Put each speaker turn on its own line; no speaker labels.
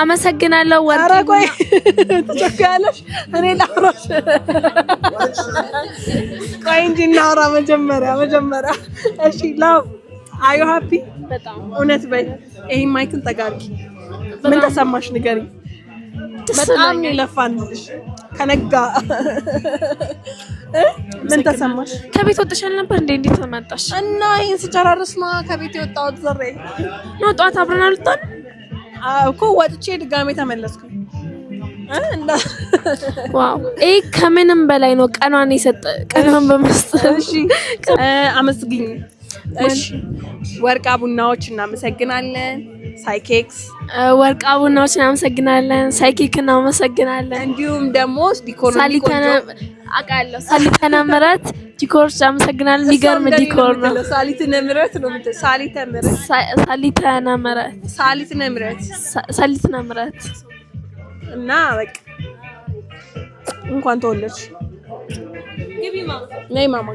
አመሰግናለሁ ወርቂ
ኧረ ቆይ ትጨክያለሽ እኔ ላውራሽ ቆይ እንጂ እናውራ መጀመሪያ እሺ ላቭ አዩ ሃፒ
በጣም
እውነት በይ ይሄ ማይክል ተጋርኪ ምን ተሰማሽ ንገሪኝ በጣም ይለፋንልሽ ከነጋ ምን ተሰማሽ
ከቤት ወጥተሻል ነበር እንዴት ተመጣሽ
እና ይሄን ሲጨራርስ ነው ከቤት የወጣሁት ዘሬ
ነው ጧት አብረን አልወጣን
እኮ ወጥቼ ድጋሜ ተመለስኩ እና
ዋው ከምንም በላይ ነው ቀኗን የሰጠ ቀኗን በመስጠት
እሺ አመስግኝ እሺ ወርቃ ቡናዎች እናመሰግናለን ሳይኬክስ
ወርቃ ቡናዎች እናመሰግናለን ሳይኬክ እናመሰግናለን
እንዲሁም ደግሞ ዲኮር
አቃለሁ ሳሊተና ምረት ዲኮር እናመሰግናለን ሊገርም ዲኮር ነው
ሳሊተና ምረት ነው
ሳሊተና ምረት
እና በቃ እንኳን ተወለድሽ ግቢ ማማ ነይ ማማ